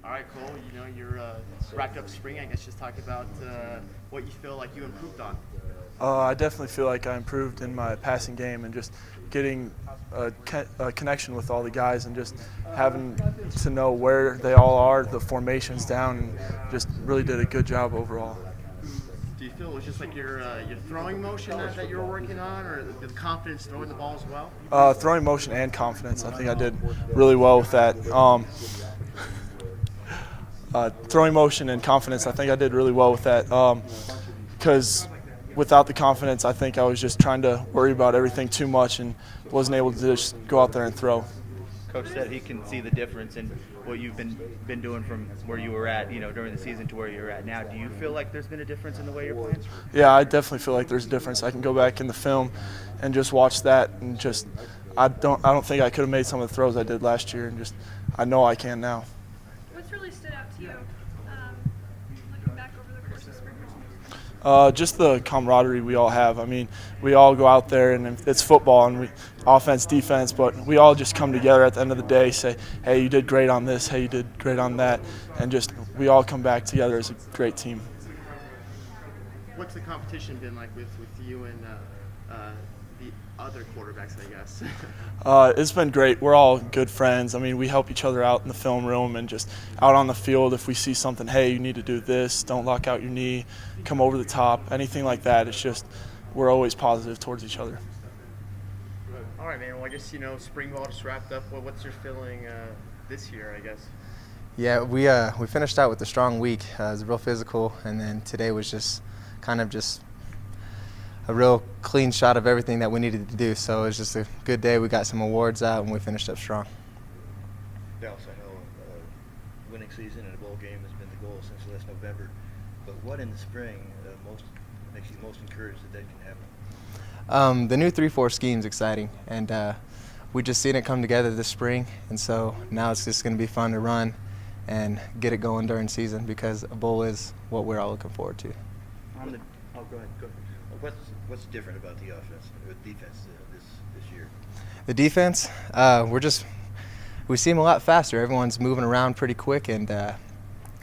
All right, Cole, you're wrapped up spring. I guess just talk about what you feel like you improved on. I definitely feel like I improved in my passing game and just getting a connection with all the guys and just having to know where they all are, the formations down, and just really did a good job overall. Do you feel it was just like your throwing motion that you were working on, or the confidence throwing the ball as well? Throwing motion and confidence, I think I did really well with that. Throwing motion and confidence, I think I did really well with that because without the confidence, I think I was just trying to worry about everything too much and wasn't able to just go out there and throw. Coach said he can see the difference in what you've been doing from where you were at, during the season to where you're at now. Do you feel like there's been a difference in the way you're playing? Yeah, I definitely feel like there's a difference. I can go back in the film and just watch that and just I don't think I could have made some of the throws I did last year, and just I know I can now. What's really stood out to you looking back over the course of spring? Just the camaraderie we all have. I mean, we all go out there and it's football and offense, defense, but we all just come together at the end of the day, say, hey, you did great on this, hey, you did great on that, and just we all come back together as a great team. What's the competition been like with you and the other quarterbacks, I guess? It's been great. We're all good friends. I mean, we help each other out in the film room and just out on the field. If we see something, hey, you need to do this, don't lock out your knee, come over the top, anything like that. It's just we're always positive towards each other. All right, man. Well, I guess, spring ball just wrapped up. Well, what's your feeling this year, I guess? Yeah, we finished out with a strong week. It was real physical, and then today was just kind of just a real clean shot of everything that we needed to do. So it was just a good day. We got some awards out, and we finished up strong. Dallas, I know winning season and a bowl game has been the goal since last November. But what in the spring makes you most encouraged that can happen? The new 3-4 scheme is exciting, and we just seen it come together this spring. And so now it's just going to be fun to run and get it going during season because a bowl is what we're all looking forward to. Go ahead. What's different about the offense or defense this year? The defense, we seem a lot faster. Everyone's moving around pretty quick, and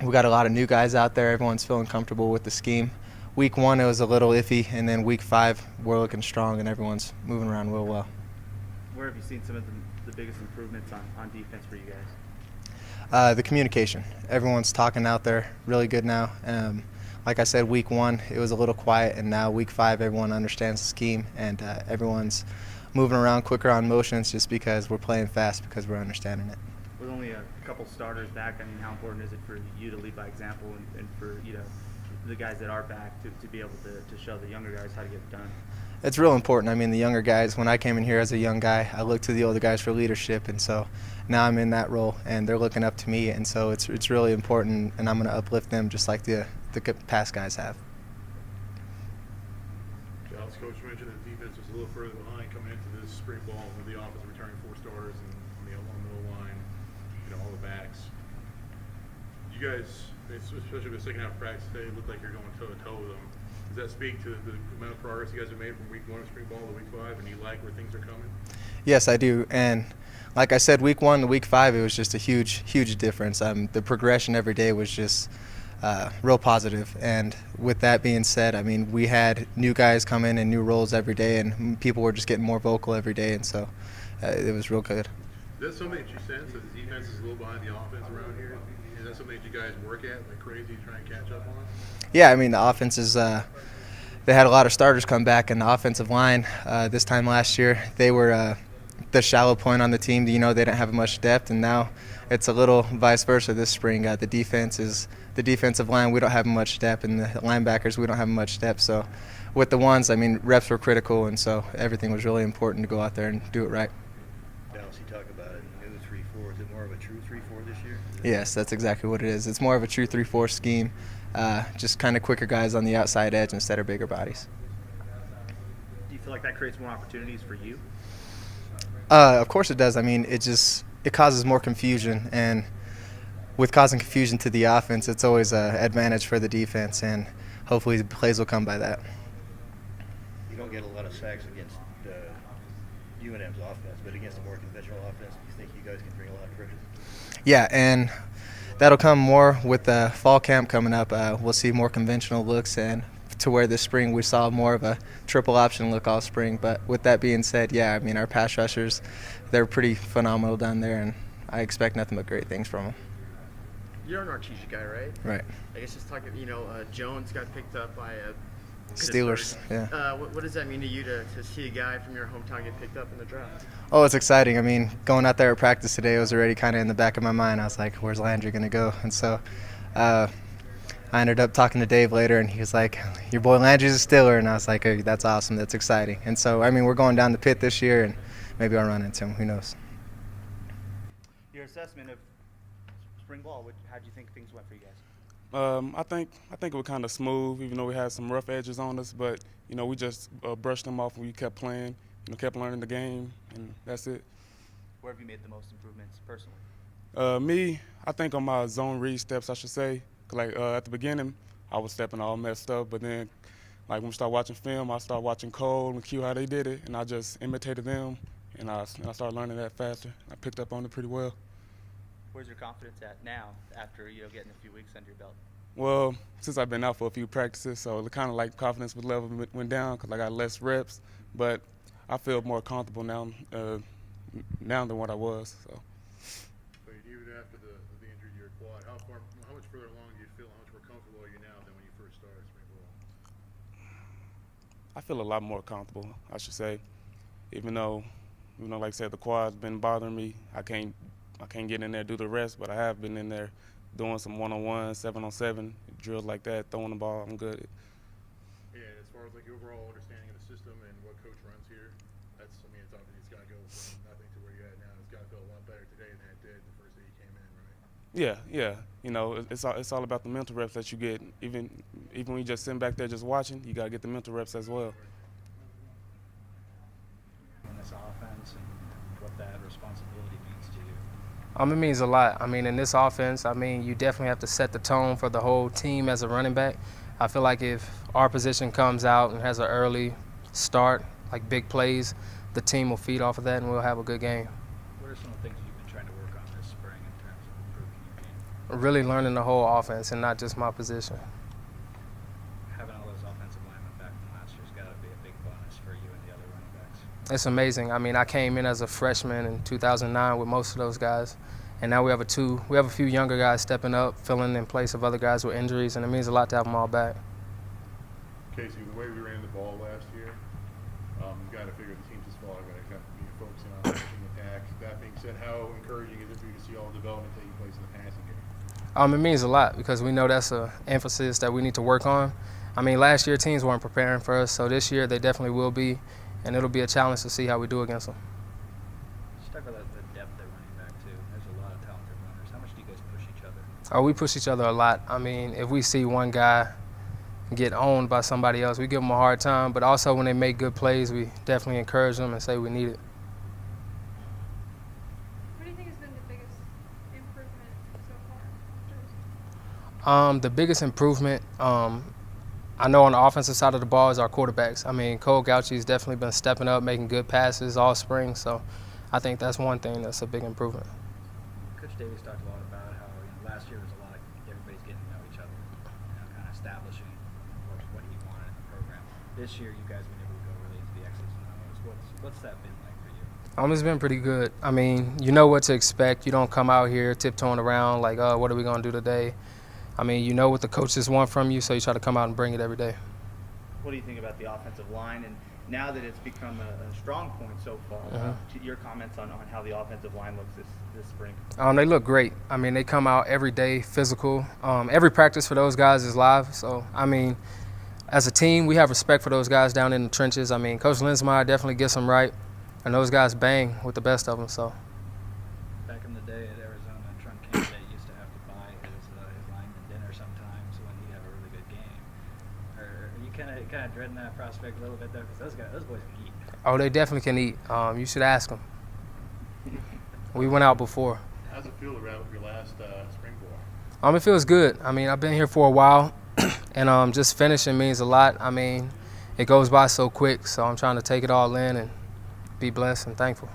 we got a lot of new guys out there. Everyone's feeling comfortable with the scheme. Week 1 it was a little iffy, and then week 5 we're looking strong, and everyone's moving around real well. Where have you seen some of the biggest improvements on defense for you guys? The communication. Everyone's talking out there really good now. Like I said, week 1 it was a little quiet, and now week 5 everyone understands the scheme, and everyone's moving around quicker on motions just because we're playing fast because we're understanding it. With only a couple starters back, I mean, how important is it for you to lead by example and for the guys that are back to be able to show the younger guys how to get it done? It's real important. I mean, the younger guys, when I came in here as a young guy, I looked to the older guys for leadership, and so now I'm in that role, and they're looking up to me, and so it's really important, and I'm going to uplift them just like the past guys have. Dallas, Coach mentioned that defense was a little further behind coming into this spring ball with the offense returning 4 starters and on the middle line, all the backs. You guys, especially the second half of practice today, look like you're going toe-to-toe with them. Does that speak to the amount of progress you guys have made from week 1 of spring ball to week 5, and you like where things are coming? Yes, I do. And like I said, week 1 to week 5, it was just a huge difference. The progression every day was just real positive. And with that being said, I mean, we had new guys come in new roles every day, and people were just getting more vocal every day, and so it was real good. Is that something that you sense that the defense is a little behind the offense around here? Is that something that you guys work at like crazy to try and catch up on? Yeah, I mean, the offense is they had a lot of starters come back, and the offensive line this time last year, they were the shallow point on the team. They didn't have much depth, and now it's a little vice versa this spring. The defensive line, we don't have much depth, and the linebackers, we don't have much depth. So with the ones, I mean, reps were critical, and so everything was really important to go out there and do it right. Dallas, you talk about it, new 3-4. Is it more of a true 3-4 this year? Yes, that's exactly what it is. It's more of a true 3-4 scheme, just kind of quicker guys on the outside edge instead of bigger bodies. Do you feel like that creates more opportunities for you? Of course it does. I mean, it causes more confusion, and with causing confusion to the offense, it's always an advantage for the defense, and hopefully the plays will come by that. You don't get a lot of sacks against UNM's offense, but against a more conventional offense, do you think you guys can bring a lot of pressure? Yeah, and that'll come more with the fall camp coming up. We'll see more conventional looks, and to where this spring we saw more of a triple option look all spring. But with that being said, yeah, I mean, our pass rushers, they're pretty phenomenal down there, and I expect nothing but great things from them. You're an Artesia guy, right? Right. I guess just talking, Jones got picked up by Steelers, Pittsburgh. yeah. What does that mean to you to see a guy from your hometown get picked up in the draft? Oh, it's exciting. I mean, going out there at practice today, it was already kind of in the back of my mind. I was like, where's Landry going to go? And so I ended up talking to Dave later, and he was like, your boy Landry's a Steeler. And I was like, hey, that's awesome. That's exciting. And so, I mean, we're going down the pit this year, and maybe I'll run into him. Who knows? Your assessment of spring ball, how do you think things went for you guys? I think it was kind of smooth, even though we had some rough edges on us. But we just brushed them off, and we kept playing, kept learning the game, and that's it. Where have you made the most improvements personally? Me, I think on my zone read steps, I should say. Like at the beginning, I was stepping all messed up, but then, like when we started watching film, I started watching Cole and Q how they did it, and I just imitated them, and I started learning that faster. I picked up on it pretty well. Where's your confidence at now after getting a few weeks under your belt? Well, since I've been out for a few practices, so it kind of like confidence level went down because I got less reps, but I feel more comfortable now than what I was. So Even after the injury to your quad, how much further along do you feel? How much more comfortable are you now than when you first started spring ball? I feel a lot more comfortable, I should say. Even though, like I said, the quad's been bothering me. I can't get in there and do the rest, but I have been in there doing some 1-on-1, 7-on-7 drills like that, throwing the ball. I'm good. Yeah, as far as like your overall understanding of the system and what coach runs here, it's obviously it's got to go from nothing to where you're at now. It's got to feel a lot better today than it did the first day you came in, right? Yeah. It's all about the mental reps that you get. Even when you just sitting back there just watching, you got to get the mental reps as well. In this offense and what that responsibility means to you. It means a lot. I mean, in this offense, you definitely have to set the tone for the whole team as a running back. I feel like if our position comes out and has an early start, like big plays, the team will feed off of that and we'll have a good game. What are some of the things you've been trying to work on this spring in terms of improving your game? Really learning the whole offense and not just my position. Having all those offensive linemen back from last year's got to be a big bonus for you and the other running backs. It's amazing. I came in as a freshman in 2009 with most of those guys, and now we have a few younger guys stepping up, filling in place of other guys with injuries, and it means a lot to have them all back. Kasey, the way we ran the ball last year, you got to figure the team's this far, got to kind of be focusing on pushing attack. That being said, how encouraging is it for you to see all the development taking place in the passing game? It means a lot because we know that's an emphasis that we need to work on. Last year teams weren't preparing for us, so this year they definitely will be, and it'll be a challenge to see how we do against them. Just talk about the depth at running back too. There's a lot of talented runners. How much do you guys push each other? We push each other a lot. If we see one guy get owned by somebody else, we give them a hard time, but also when they make good plays, we definitely encourage them and say we need it. What do you think has been the biggest improvement so far? The biggest improvement, I know on the offensive side of the ball is our quarterbacks. Cole Gautsche has definitely been stepping up, making good passes all spring, so I think that's one thing that's a big improvement. Coach Davis talked a lot about how last year was a lot of everybody's getting to know each other, kind of establishing what he wanted in the program. This year, you guys have been able to go really into the X's and O's. What's that been like for you? It's been pretty good. You know what to expect. You don't come out here tiptoeing around like, oh, what are we going to do today? You know what the coaches want from you, so you try to come out and bring it every day. What do you think about the offensive line, and now that it's become a strong point so far, your comments on how the offensive line looks this spring? They look great. They come out every day, physical. Every practice for those guys is live. So, as a team, we have respect for those guys down in the trenches. Coach Linsmeyer definitely gets them right, and those guys bang with the best of them. So. Back in the day at Arizona, Trump Candidate used to have to buy his lineman dinner sometimes when he'd have a really good game. Are you kind of dreading that prospect a little bit though? Because those boys can eat. Oh, they definitely can eat. You should ask them. We went out before. How's it feel to wrap up your last spring ball? It feels good. I've been here for a while, and just finishing means a lot. It goes by so quick, so I'm trying to take it all in and be blessed and thankful.